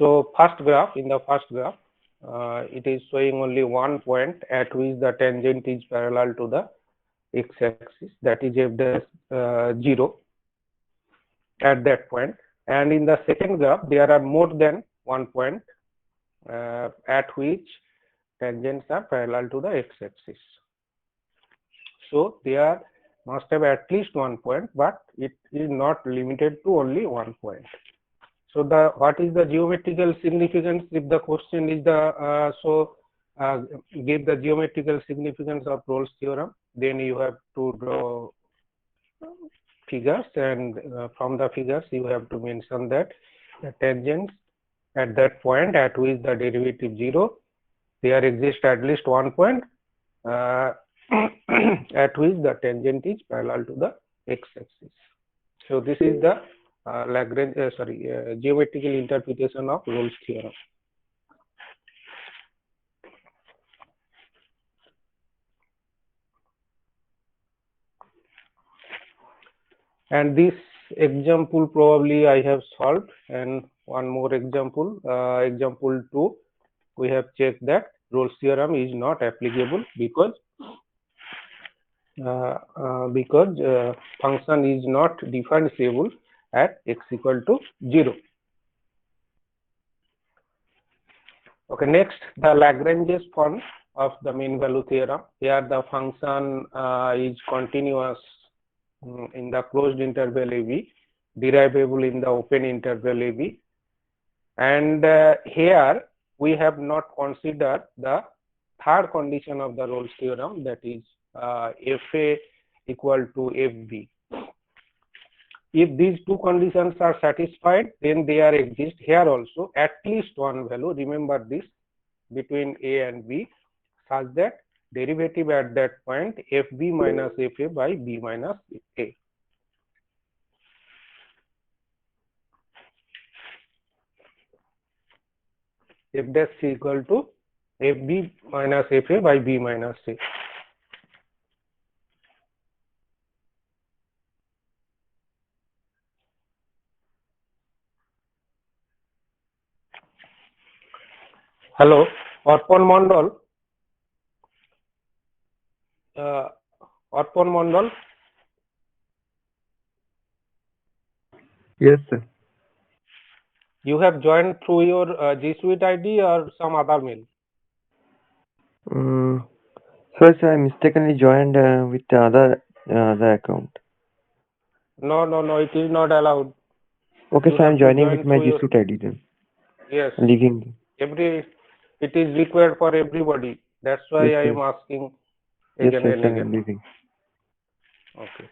So in the first graph, it is showing only one point at which the tangent is parallel to the x-axis, that is f dash 0 at that point. And in the second graph, there are more than one point at which tangents are parallel to the x-axis. So there must have at least one point, but it is not limited to only one point. So what is the geometrical significance? If the question is give the geometrical significance of Rolle's theorem, then you have to draw figures, and from the figures you have to mention that the tangents at that point at which the derivative 0, there exists at least one point at which the tangent is parallel to the x-axis. So this is the Lagrange, geometrical interpretation of Rolle's theorem. And this example probably I have solved, and one more example, example 2, we have checked that Rolle's theorem is not applicable because function is not differentiable at x equal to 0. Okay, next, the Lagrange's form of the mean value theorem. Here the function is continuous in the closed interval AB, derivable in the open interval AB, and here we have not considered the third condition of the Rolle's theorem, that is FA equal to FB. If these two conditions are satisfied, then there exists here also at least one value, remember this, between A and B, such that derivative at that point FB minus FA by B minus A. F dash C equal to FB minus FA by B minus A. Hello, Arpan Mondal. Arpan Mondal. Yes, sir. You have joined through your G Suite ID or some other mail? Sorry, sir, I mistakenly joined with the other account. No, it is not allowed. Okay, so I'm joining with my G Suite ID then. Yes. Leaving. It is required for everybody. That's why yes, I am asking again and again. I'm leaving. Okay.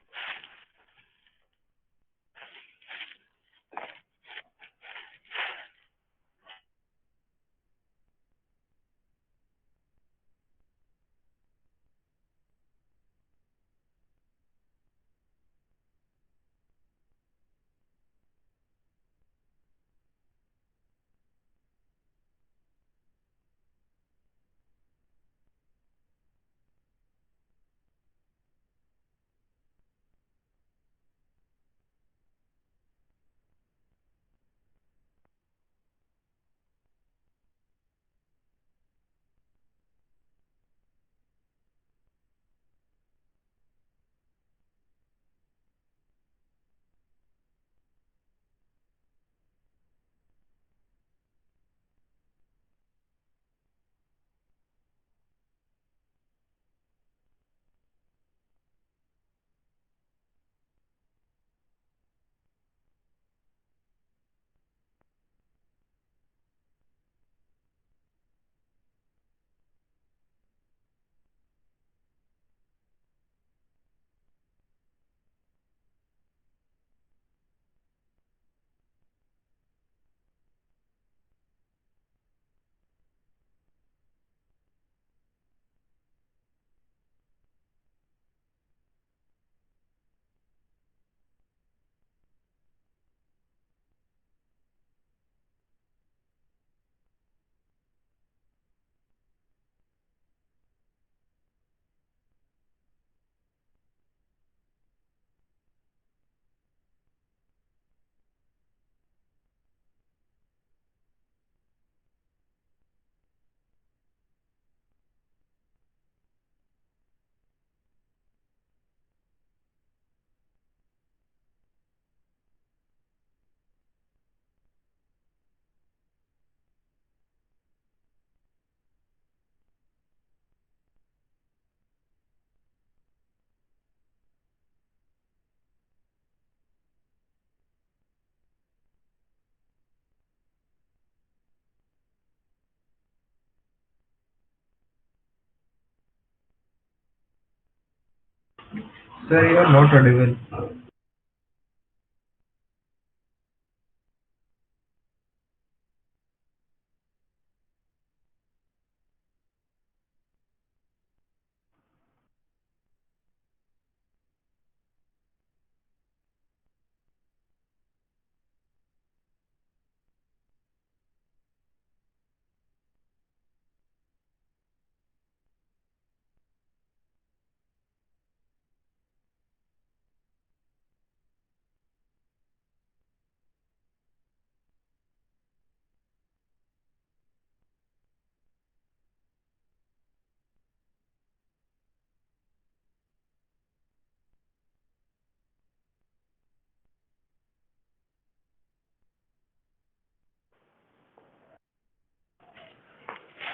Sir, you are not audible.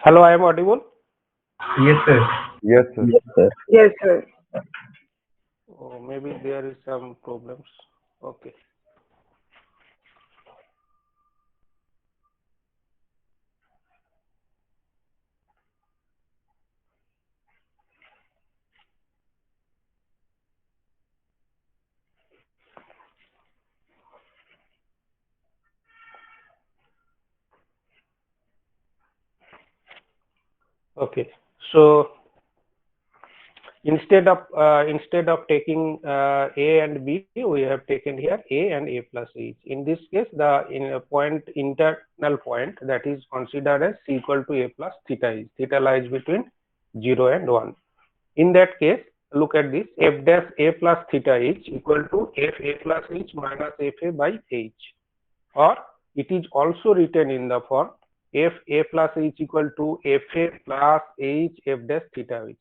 Hello, I am audible. Yes, sir. Yes, sir. Yes, sir. Yes, sir. Oh, maybe there is some problems. Okay. Okay. So instead of taking a and b, we have taken here a and a plus h. In this case, the internal point that is considered as c equal to a plus theta is. Theta lies between 0 and 1. In that case, look at this: f dash a plus theta h equal to f a plus h minus f a by h, or it is also written in the form f a plus h equal to f a plus h f dash theta h.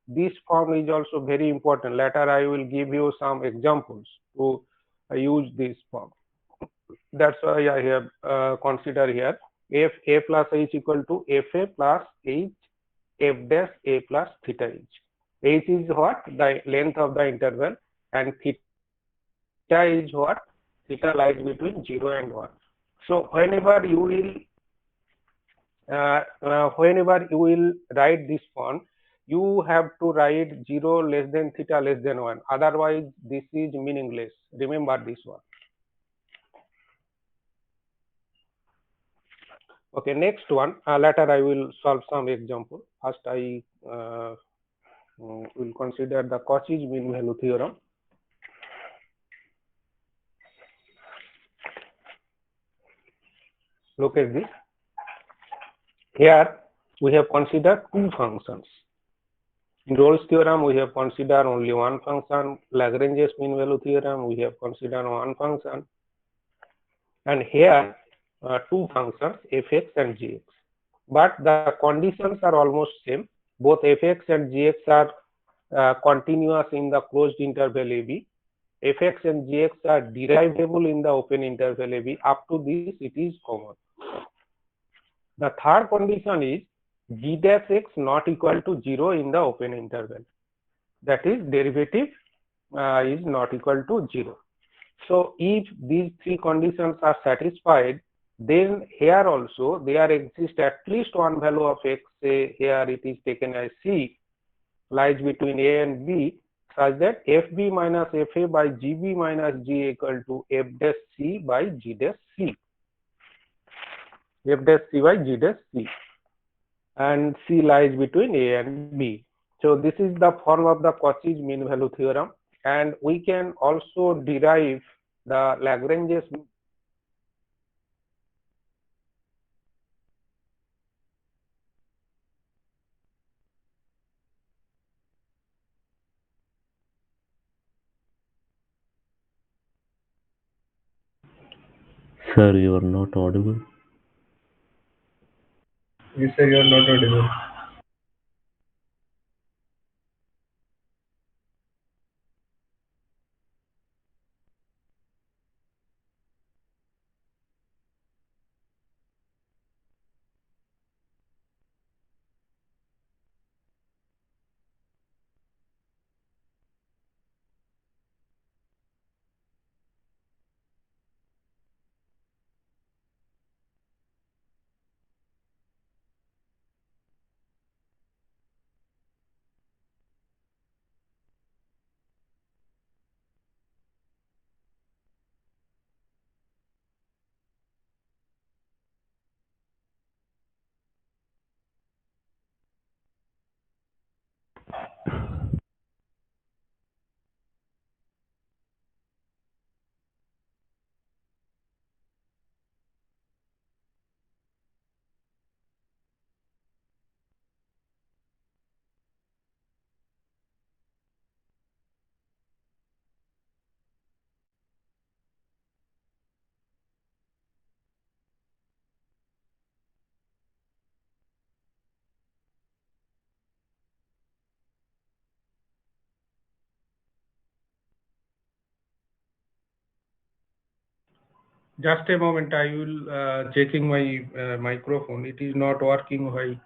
This form is also very important. Later I will give you some examples to use this form. That's why I have consider here f a plus h equal to f a plus h f dash a plus theta h. H is what? The length of the interval, and theta is what? Theta lies between 0 and 1. So whenever you will write this form, you have to write 0 less than theta less than 1. Otherwise, this is meaningless. Remember this one. Okay, next one. Later I will solve some example. First, I will consider the Cauchy's mean value theorem. Look at this. Here we have considered two functions. In Rolle's theorem, we have considered only one function. Lagrange's mean value theorem, we have considered one function. And here, two functions, fx and gx. But the conditions are almost same. Both fx and gx are continuous in the closed interval AB. Fx and gx are derivable in the open interval AB. Up to this, it is common. The third condition is g dash x not equal to 0 in the open interval. That is, derivative is not equal to 0. So if these three conditions are satisfied, then here also there exists at least one value of x. Say here it is taken as c, lies between a and b, such that fb minus fa by gb minus g equal to f dash c by g dash c. F dash c by g dash c, and c lies between a and b. So this is the form of the Cauchy's mean value theorem, and we can also derive the Lagrange's. Sir, you are not audible. Yes, sir, you are not audible. Just a moment, I will checking my microphone. It is not working. Why?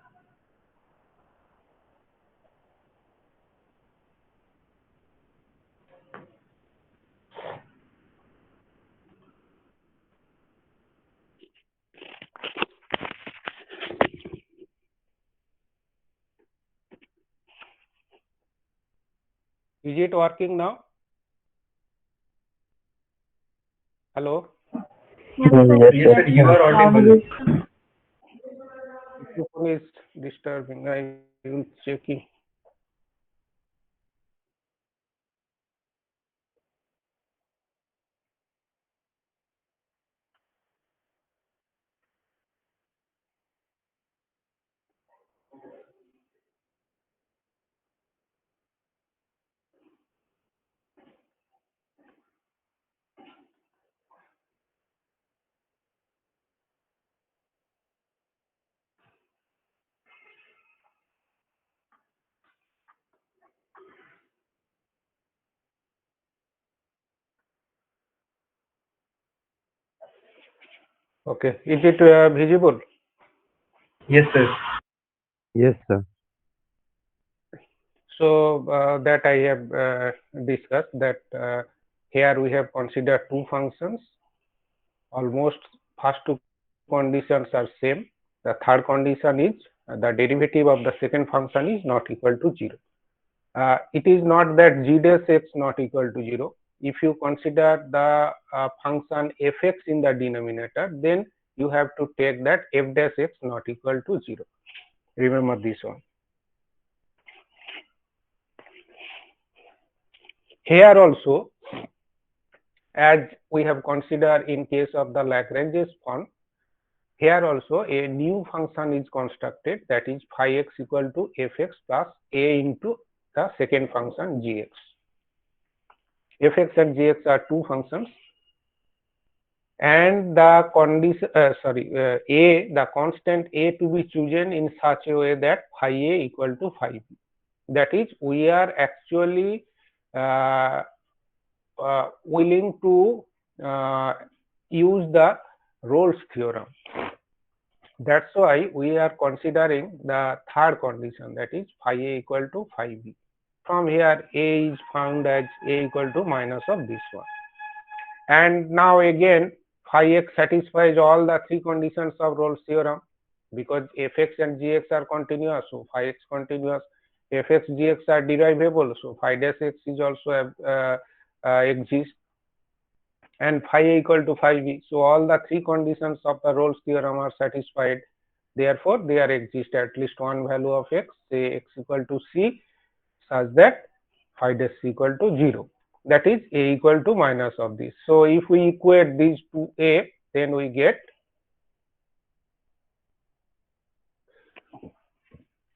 Is it working now? Hello? Yes, sir, you are audible. Microphone is disturbing. I will checking. Okay. Is it visible? Yes, sir. Yes, sir. So that I have discussed that here we have considered two functions. Almost first two conditions are same. The third condition is the derivative of the second function is not equal to 0. It is not that g dash x not equal to 0. If you consider the function fx in the denominator, then you have to take that f dash x not equal to 0. Remember this one. Here also, as we have considered in case of the Lagrange's form, here also a new function is constructed, that is phi x equal to fx plus a into the second function gx. Fx and gx are two functions, and the condition the constant a to be chosen in such a way that phi a equal to phi b. That is, we are actually willing to use the Rolle's theorem. That's why we are considering the third condition, that is phi a equal to phi b. From here, a is found as a equal to minus of this one. And now again, phi x satisfies all the three conditions of Rolle's theorem, because fx and gx are continuous, so phi x continuous. Fx, gx are derivable, so phi dash x is also exists, and phi a equal to phi b. So all the three conditions of the Rolle's theorem are satisfied. Therefore, there exists at least one value of x, say x equal to c, such that phi dash equal to 0. That is a equal to minus of this. So if we equate these to a, then we get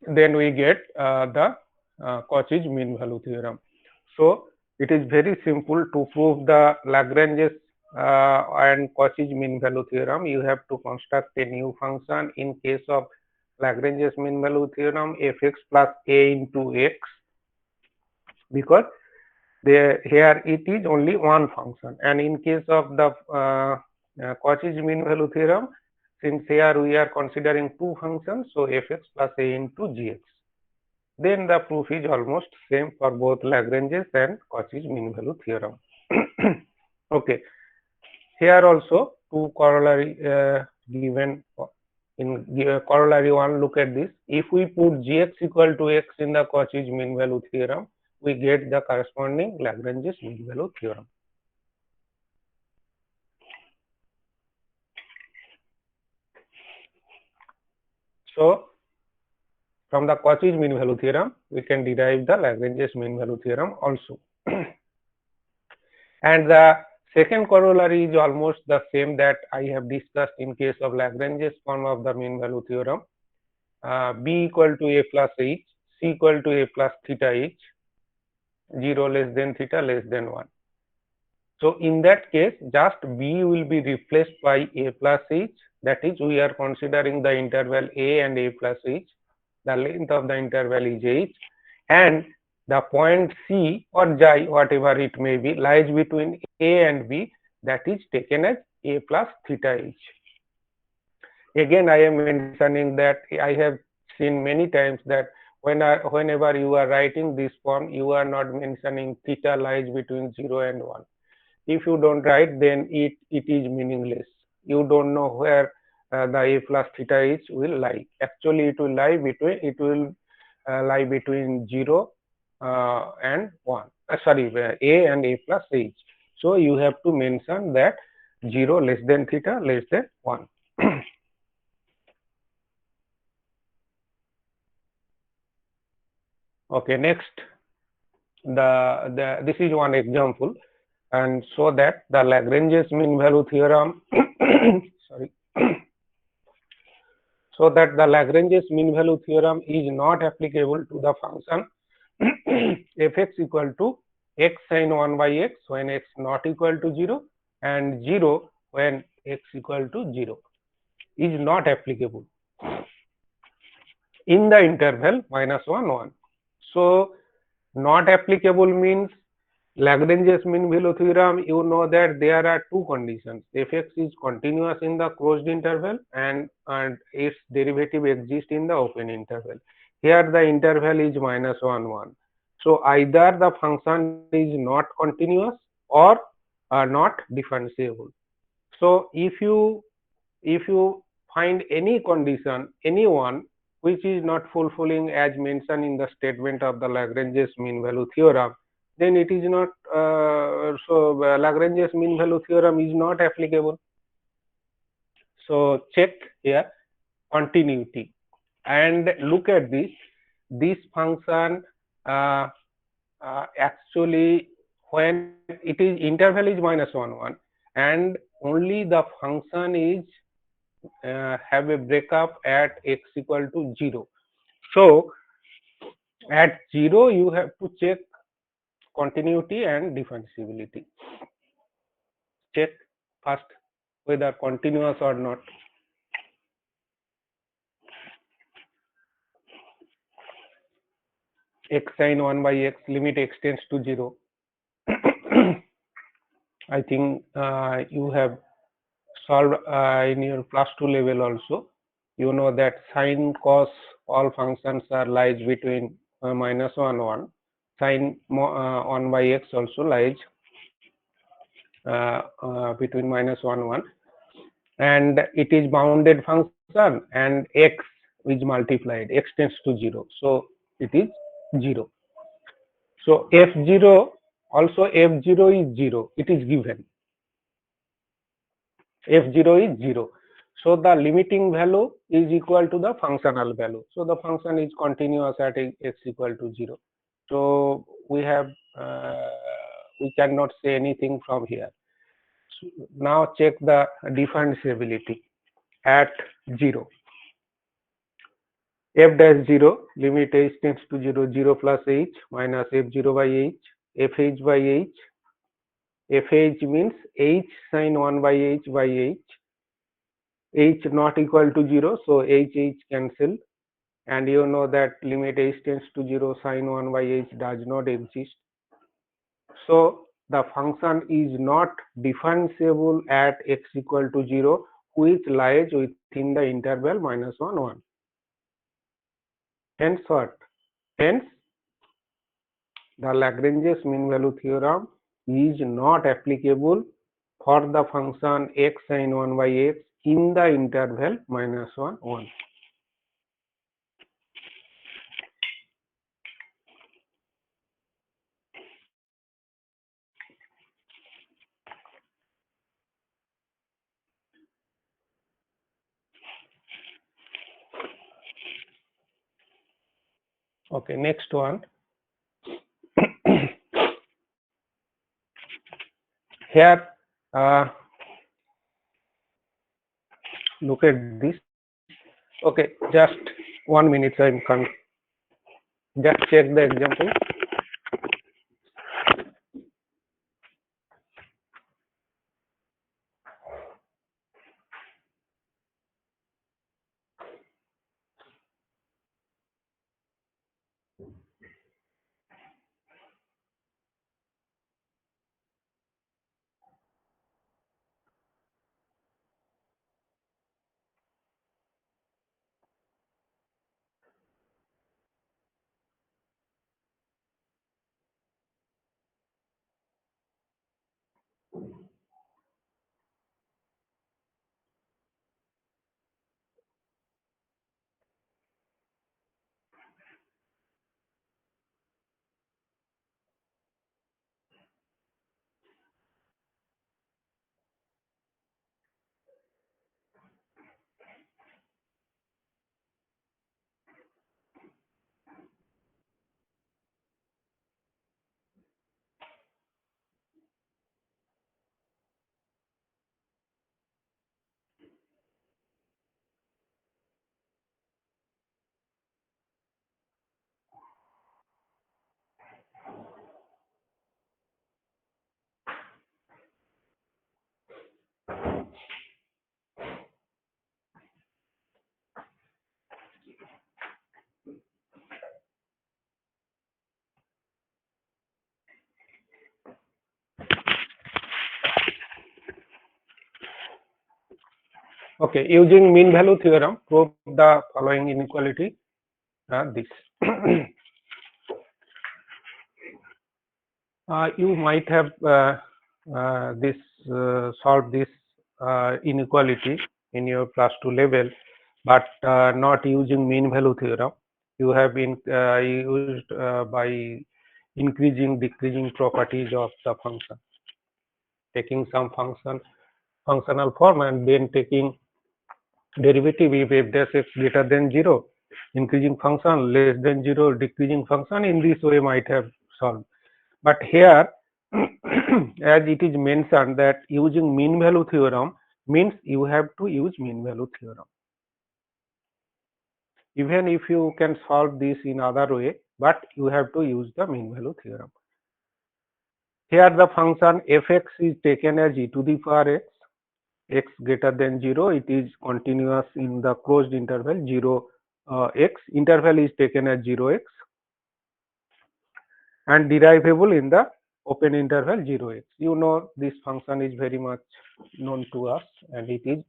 the Cauchy's mean value theorem. So it is very simple to prove the Lagrange's and Cauchy's mean value theorem. You have to construct a new function. In case of Lagrange's mean value theorem, fx plus a into x, because here it is only one function, and in case of the Cauchy's mean value theorem, since here we are considering two functions, so fx plus a into gx, then the proof is almost same for both Lagrange's and Cauchy's mean value theorem. Okay, here also two corollary given in corollary 1. Look at this. If we put gx equal to x in the Cauchy's mean value theorem, we get the corresponding Lagrange's mean value theorem. So from the Cauchy's mean value theorem, we can derive the Lagrange's mean value theorem also. And the second corollary is almost the same that I have discussed in case of Lagrange's form of the mean value theorem. B equal to a plus h, c equal to a plus theta h, 0 less than theta less than 1. So in that case, just b will be replaced by a plus h. That is, we are considering the interval a and a plus h. The length of the interval is h, and the point c or xi, whatever it may be, lies between a and b. That is taken as a plus theta h. Again, I am mentioning that I have seen many times that whenever you are writing this form, you are not mentioning theta lies between 0 and 1. If you don't write, then it is meaningless. You don't know where the a plus theta h will lie. Actually, it will lie between 0 and 1. Sorry, a and a plus h. So you have to mention that 0 less than theta less than 1. Okay, next, this is one example, and so that the Lagrange's mean value theorem sorry so that the Lagrange's mean value theorem is not applicable to the function fx equal to x sin 1 by x when x not equal to 0 and 0 when x equal to 0 is not applicable in the interval -1 1. So not applicable means Lagrange's mean value theorem, you know that there are two conditions. Fx is continuous in the closed interval and its derivative exists in the open interval. Here the interval is -1 1. So either the function is not continuous or not differentiable. So if you find any condition, any one which is not fulfilling as mentioned in the statement of the Lagrange's mean value theorem, then it is not Lagrange's mean value theorem is not applicable. So check here continuity and look at this function actually when it is interval is -1 1 and only the function is have a breakup at x equal to 0. So at 0 you have to check continuity and differentiability. Check first whether continuous or not. X sin 1 by x limit x tends to 0. I think you have solved in your plus 2 level also. You know that sine cos all functions are lies between -1 1. Sine 1 by x also lies between -1 1, and it is bounded function and x is multiplied, x tends to 0, so it is 0. So f0 also f0 is 0, it is given f0 is 0. So the limiting value is equal to the functional value. So the function is continuous at x equal to 0. So we have we cannot say anything from here. So now check the differentiability at 0. F dash 0 limit h tends to 0, 0 plus h minus f0 by h, fh by h. Fh means h sin 1 by h by h not equal to 0, so h cancel, and you know that limit h tends to 0 sin 1 by h does not exist. So the function is not differentiable at x equal to 0, which lies within the interval -1 1. Hence what? Hence the Lagrange's mean value theorem is not applicable for the function x sin 1 by x in the interval -1 1. Okay, next one. Here, look at this. Okay, just 1 minute. I'm coming. Just check the example. Okay, using mean value theorem, prove the following inequality. This you might have solved this inequality in your class 2 level, but not using mean value theorem. You have been used by increasing decreasing properties of the function, taking some functional form and then taking derivative if f dash x greater than 0, increasing function less than 0, decreasing function. In this way might have solved. But here as it is mentioned that using mean value theorem means you have to use mean value theorem. Even if you can solve this in other way, but you have to use the mean value theorem. Here the function fx is taken as e to the power x, x greater than 0, it is continuous in the closed interval 0 x, interval is taken as 0x, and derivable in the open interval 0x. You know this function is very much known to us and it is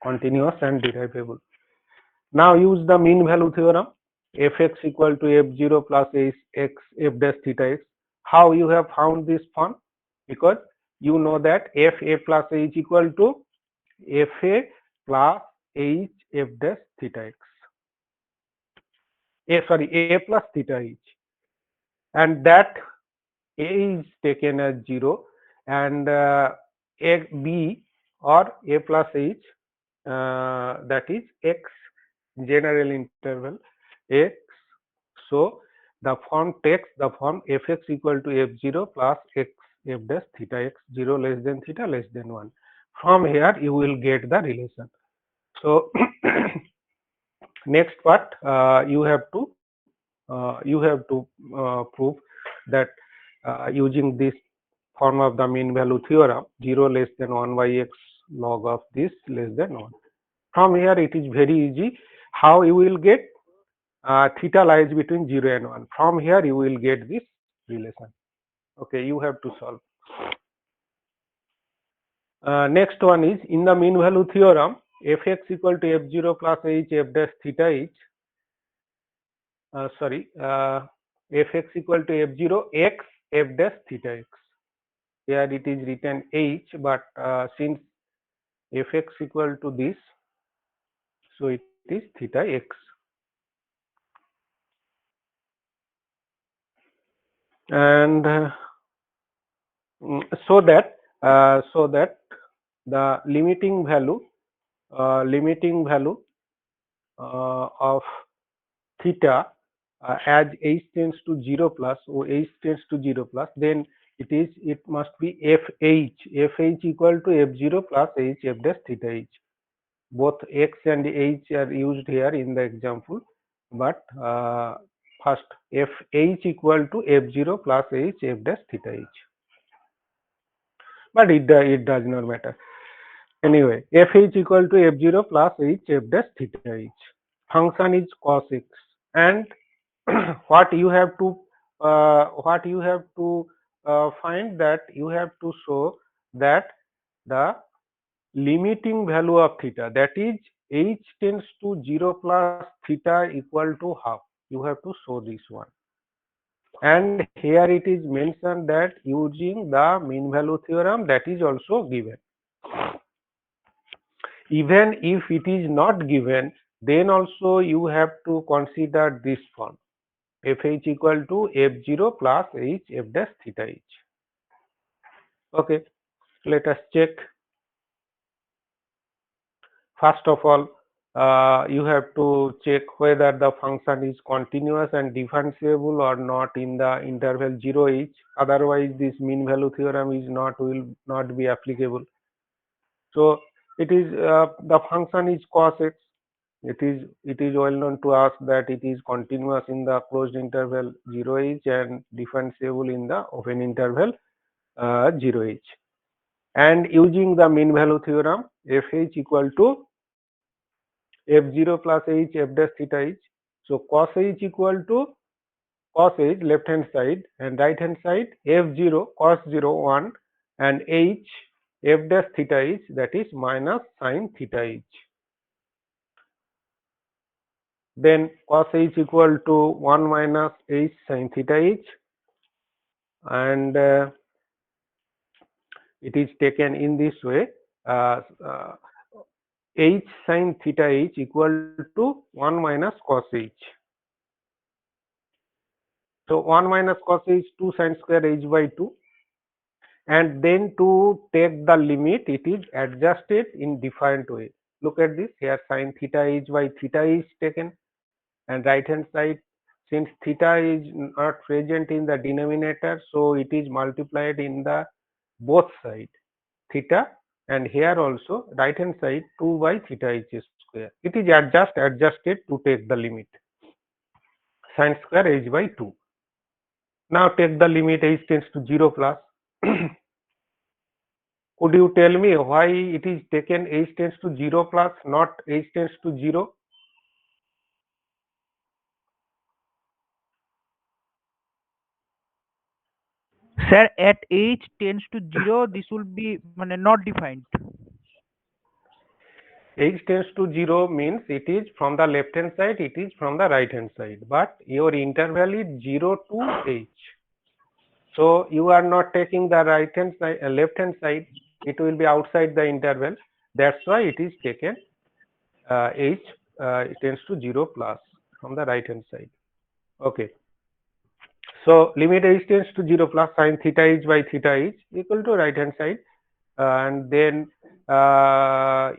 continuous and derivable. Now use the mean value theorem, fx equal to f0 plus x f dash theta x. How you have found this form? Because you know that fa plus h equal to fa plus h f dash theta x. A plus theta h, and that a is taken as 0 and a b or a plus h that is x general interval x. So the form takes the form fx equal to f0 plus x f dash theta x, 0 less than theta less than 1. From here you will get the relation. So next part you have to prove that using this form of the mean value theorem, 0 less than 1 by x log of this less than 1. From here it is very easy. How you will get theta lies between 0 and 1. From here you will get this relation. Okay, you have to solve. Next one is in the mean value theorem, fx equal to f0 plus h f dash theta h. Fx equal to f0 x f dash theta x. Here it is written h, but since fx equal to this, so it is theta x. And so that the limiting value of theta as h tends to 0 plus or h tends to 0 plus, then it must be fh equal to f0 plus h f dash theta h. Both x and h are used here in the example, but first fh equal to f0 plus h f dash theta h. But it does not matter. Anyway, fh equal to f0 plus h f dash theta h. Function is cos x, and what you have to find that you have to show that the limiting value of theta, that is h tends to 0 plus theta equal to half. You have to show this one. And here it is mentioned that using the mean value theorem, that is also given. Even if it is not given, then also you have to consider this form, fh equal to f0 plus h f dash theta h. Okay, let us check. First of all, you have to check whether the function is continuous and differentiable or not in the interval 0h. Otherwise, this mean value theorem will not be applicable. So it is the function is cos x. It is well known to us that it is continuous in the closed interval 0h and differentiable in the open interval 0h. And using the mean value theorem, fh equal to f0 plus h f dash theta h. So cos h equal to cos h left hand side and right hand side f0 cos 0 1 and h f dash theta h, that is minus sin theta h. Then cos h equal to 1 minus h sin theta h, and it is taken in this way, h sin theta h equal to 1 minus cos h. So 1 minus cos h 2 sin square h by 2, and then to take the limit it is adjusted in different way. Look at this here, sin theta h by theta is taken, and right hand side, since theta is not present in the denominator, so it is multiplied in the both side theta, and here also right hand side 2 by theta h square. It is adjusted to take the limit sin square h by 2. Now take the limit h tends to 0 plus. Could you tell me why it is taken h tends to 0 plus, not h tends to 0? Sir, at h tends to 0, this will be not defined. H tends to 0 means it is from the left hand side, it is from the right hand side, but your interval is 0 to h. So you are not taking the right hand side, left hand side, it will be outside the interval. That's why it is taken h it tends to 0 plus from the right hand side. Okay. So limit h tends to 0 plus sin theta h by theta h equal to right hand side, and then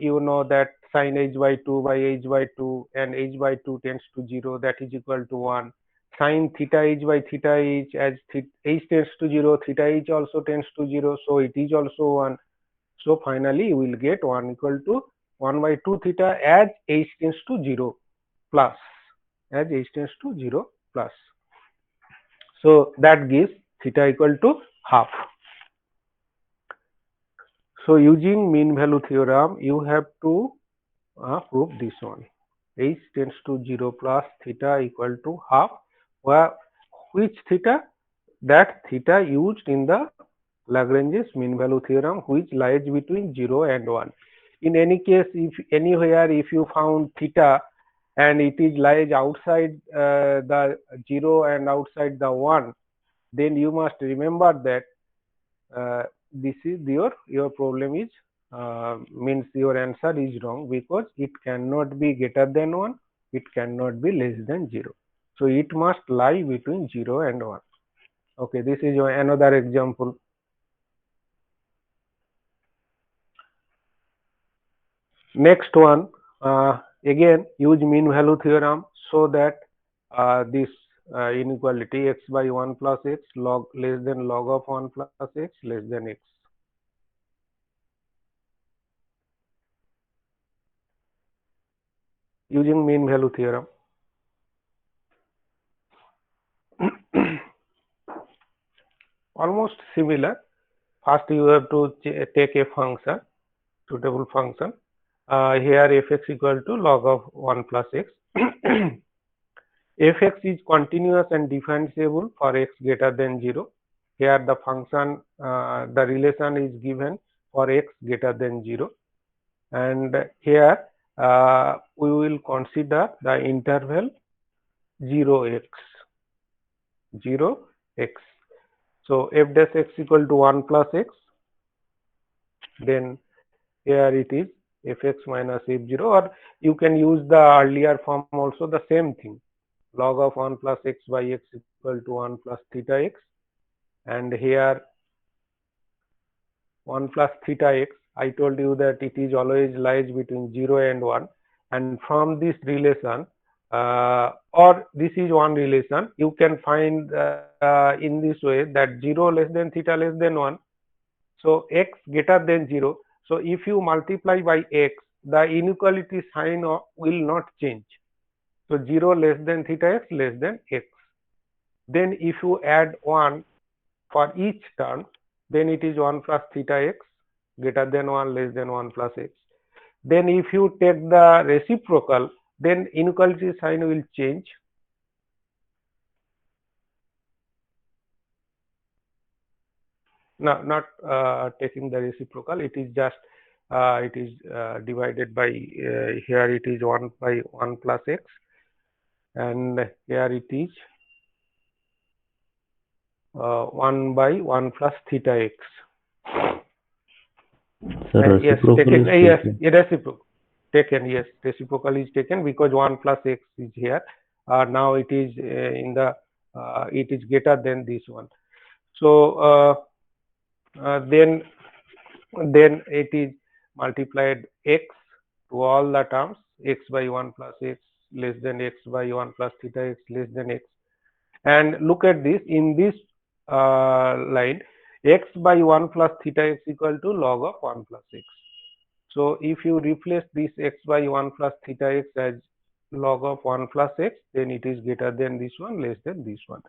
you know that sin h by 2 by h by 2, and h by 2 tends to 0, that is equal to 1. Sin theta h by theta h, as h tends to 0, theta h also tends to 0, so it is also 1. So finally you will get 1 equal to 1 by 2 theta as h tends to 0 plus, as h tends to 0 plus. So that gives theta equal to half. So using mean value theorem, you have to prove this one. H tends to 0 plus theta equal to half. Where which theta? That theta used in the Lagrange's mean value theorem, which lies between 0 and 1. In any case, if anywhere if you found theta and it is lies outside the 0 and outside the 1, then you must remember that this is your problem is means your answer is wrong, because it cannot be greater than 1, it cannot be less than 0. So it must lie between 0 and 1. Okay, this is another example. Next one, again use mean value theorem, so that this inequality x by 1 plus x log less than log of 1 plus x less than x. Using mean value theorem. Almost similar. First you have to take a function, suitable function. Here fx equal to log of 1 plus x. Fx is continuous and differentiable for x greater than 0. Here the function, the relation is given for x greater than 0. And here we will consider the interval 0x. 0x. So f dash x equal to 1 plus x. Then here it is fx minus f0, or you can use the earlier form also, the same thing, log of 1 plus x by x equal to 1 plus theta x, and here 1 plus theta x, I told you that it is always lies between 0 and 1, and from this relation or this is one relation, you can find in this way that 0 less than theta less than 1, so x greater than 0. So if you multiply by x, the inequality sign will not change. So 0 less than theta x less than x. Then if you add 1 for each term, then it is 1 plus theta x greater than 1 less than 1 plus x. Then if you take the reciprocal, then inequality sign will change. not taking the reciprocal. It is just it is divided by here it is 1 by 1 plus x, and here it is 1 by 1 plus theta x. Sir, Yes, reciprocal taken. is Yes, taken. reciprocal taken. Yes, reciprocal is taken because 1 plus x is here. Now it is in the it is greater than this one. So then it is multiplied x to all the terms, x by 1 plus x less than x by 1 plus theta x less than x. And look at this, in this line, x by 1 plus theta x equal to log of 1 plus x. So if you replace this x by 1 plus theta x as log of 1 plus x, then it is greater than this one, less than this one.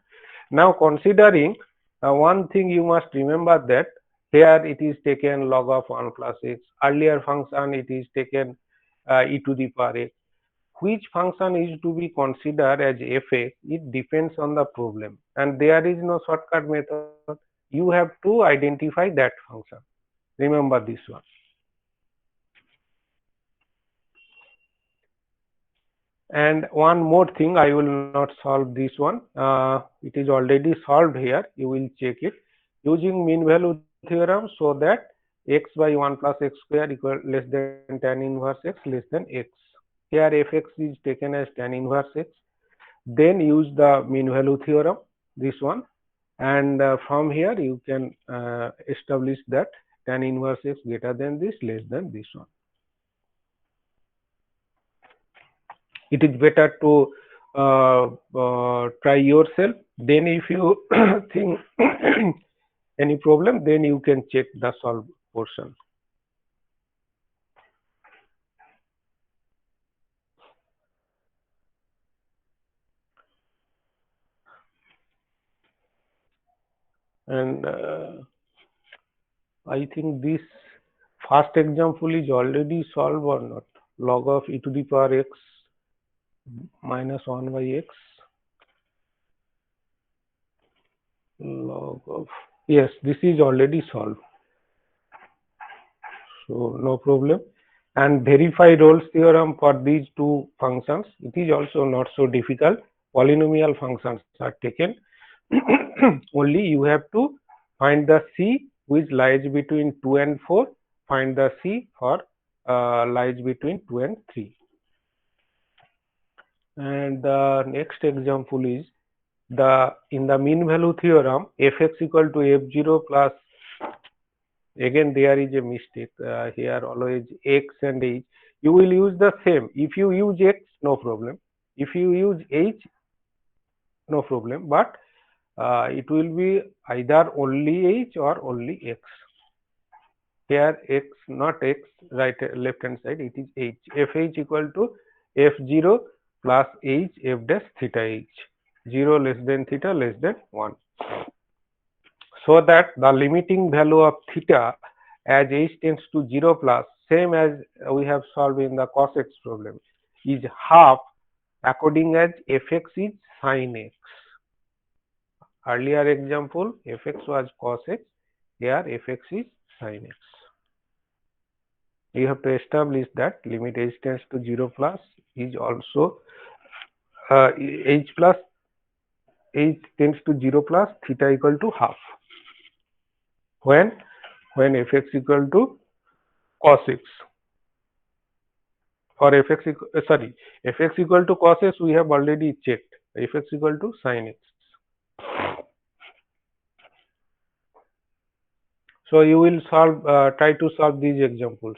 Now considering one thing you must remember, that here it is taken log of 1 plus x, earlier function it is taken e to the power x. Which function is to be considered as fx, it depends on the problem, and there is no shortcut method. You have to identify that function. Remember this one. And one more thing, I will not solve this one. It is already solved here. You will check it using mean value theorem, so that x by 1 plus x square equal less than tan inverse x less than x. Here fx is taken as tan inverse x. Then use the mean value theorem, this one, and from here you can establish that tan inverse x greater than this, less than this one. It is better to try yourself. Then if you think any problem, then you can check the solve portion. And I think this first example is already solved or not. Log of e to the power x minus 1 by x. Log of, yes, this is already solved. So no problem. And verify Rolle's theorem for these two functions. It is also not so difficult. Polynomial functions are taken. Only you have to find the c which lies between 2 and 4. Find the c for lies between 2 and 3. And the next example is in the mean value theorem, fx equal to f0 plus, again there is a mistake here, always x and h. You will use the same. If you use x, no problem. If you use h, no problem. But it will be either only h or only x. Here x, not x, right, left hand side, it is h. Fh equal to f0 plus h f dash theta h. 0 less than theta less than 1. So that the limiting value of theta as h tends to 0 plus, same as we have solved in the cos x problem, is half according as fx is sin x. Earlier example, fx was cos x, here fx is sin x. You have to establish that limit h tends to 0 plus is also h plus h tends to 0 plus theta equal to half. When fx equal to cos x. For fx fx equal to cos x, we have already checked. Fx equal to sin x. So you will solve, try to solve these examples.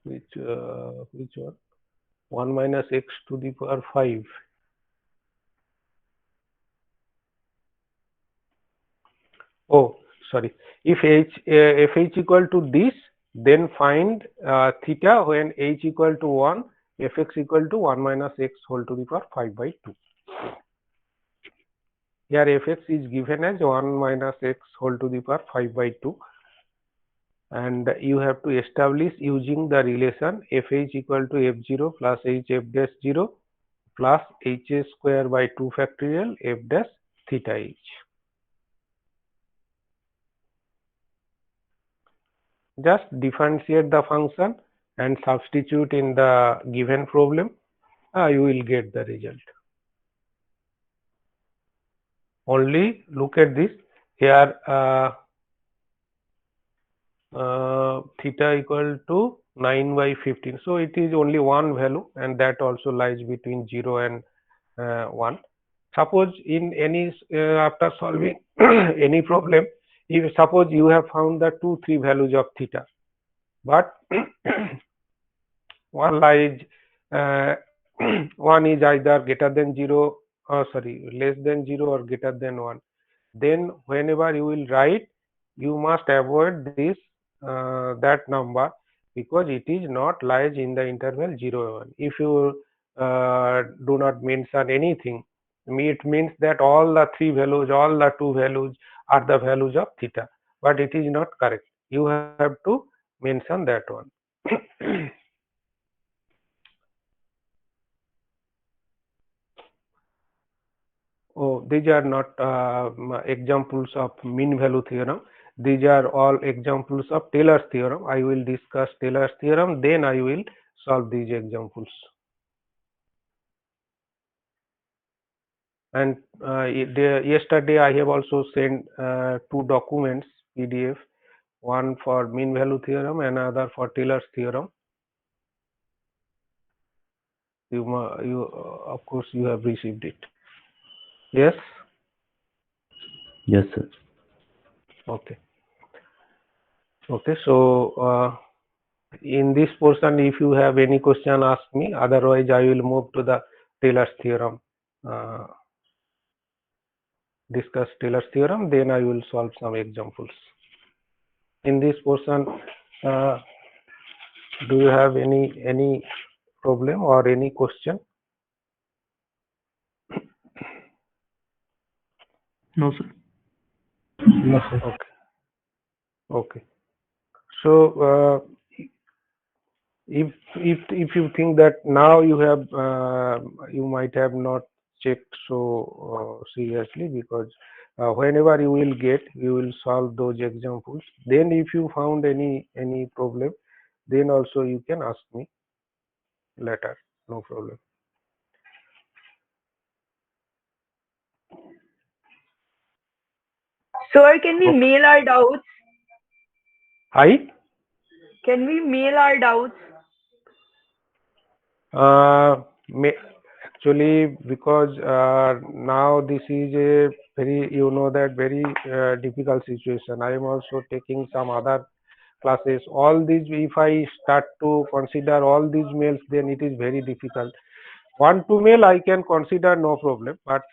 Which one? 1 minus x to the power 5. Oh, sorry. If fh equal to this, then find theta when h equal to 1, fx equal to 1 minus x whole to the power 5 by 2. Here fx is given as 1 minus x whole to the power 5 by 2. and you have to establish using the relation fh equal to f0 plus hf dash 0 plus h square by 2 factorial f dash theta h. Just differentiate the function and substitute in the given problem, you will get the result. Only look at this here, theta equal to 9 by 15. So it is only one value, and that also lies between 0 and 1. Suppose in any after solving any problem, if suppose you have found the 2, 3 values of theta, but one lies one is either greater than 0, less than 0 or greater than 1. Then whenever you will write, you must avoid this that number, because it is not lies in the interval 0 1. If you do not mention anything, it means that all the 3 values, all the 2 values are the values of theta, but it is not correct. You have to mention that one. Oh, these are not examples of mean value theorem. These are all examples of Taylor's theorem. I will discuss Taylor's theorem, then I will solve these examples. And yesterday I have also sent 2 documents PDF, one for mean value theorem and another for Taylor's theorem. You of course you have received it. Yes. Yes, sir. Okay. Okay. So in this portion, if you have any question, ask me. Otherwise, I will move to the Taylor's theorem. Discuss Taylor's theorem, then I will solve some examples. In this portion, do you have any problem or any question? No, sir. No, sir. Okay. Okay. So if you think that now you have you might have not checked so seriously, because whenever you will get, you will solve those examples. Then if you found any problem, then also you can ask me later, no problem. Sir, can we Okay. mail our doubts? Hi. Can we mail our doubts? Actually, because now this is a very, you know, that very difficult situation. I am also taking some other classes. All these, if I start to consider all these mails, then it is very difficult. 1-2 mail I can consider, no problem, but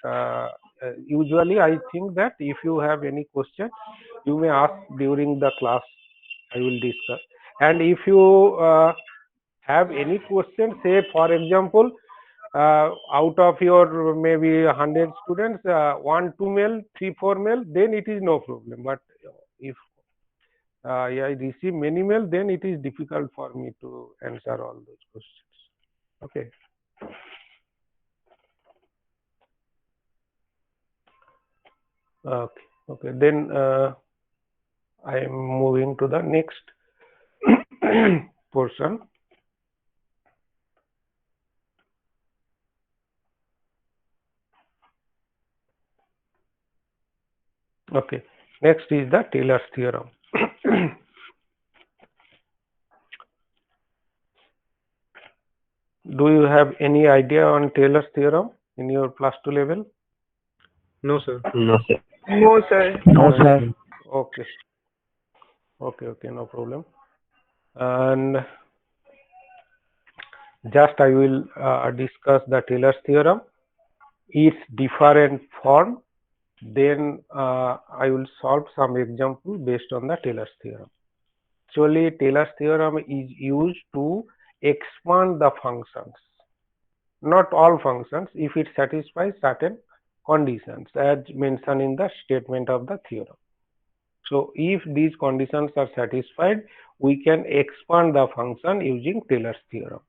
usually I think that if you have any question, you may ask during the class. I will discuss. And if you have any question, say for example, out of your maybe 100 students, 1-2 mail, 3-4 mail, then it is no problem. But if I receive many mail, then it is difficult for me to answer all those questions. Okay. Okay. Okay. Then I am moving to the next portion. Okay. Next is the Taylor's theorem. Do you have any idea on Taylor's theorem in your +2 level? No, sir. No, sir. No, sir. No, sir. Okay. Okay. Okay. No problem. And just I will discuss the Taylor's theorem, its different form. Then I will solve some example based on the Taylor's theorem. Actually, Taylor's theorem is used to expand the functions, not all functions, if it satisfies certain conditions as mentioned in the statement of the theorem. So if these conditions are satisfied, we can expand the function using Taylor's theorem.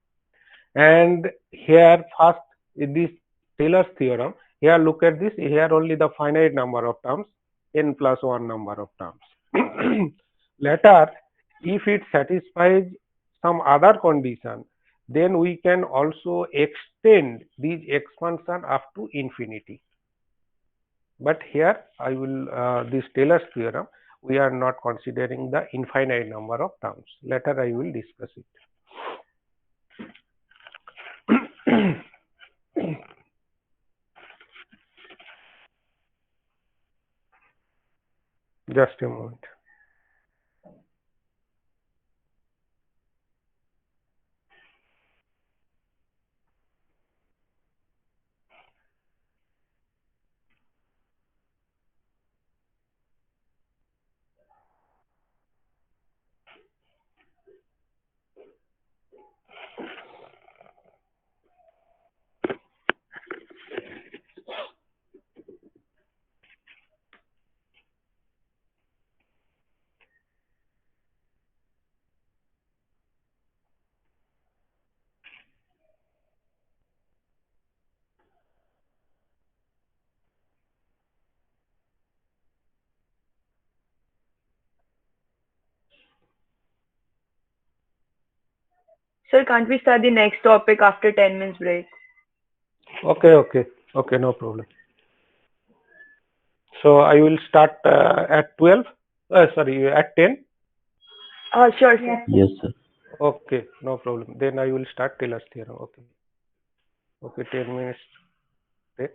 And here first in this Taylor's theorem, here look at this, here only the finite number of terms, n plus 1 number of terms. Later, if it satisfies some other condition, then we can also extend these expansion up to infinity. But here I will this Taylor's theorem, we are not considering the infinite number of terms. Later I will discuss it. Just a moment. Sir, can't we start the next topic after 10 minutes break? Okay, no problem. So I will start at 12. Sorry, at 10. Sure, sir. Yes, sir. Okay, no problem. Then I will start Taylor's theorem. Okay, 10 minutes break.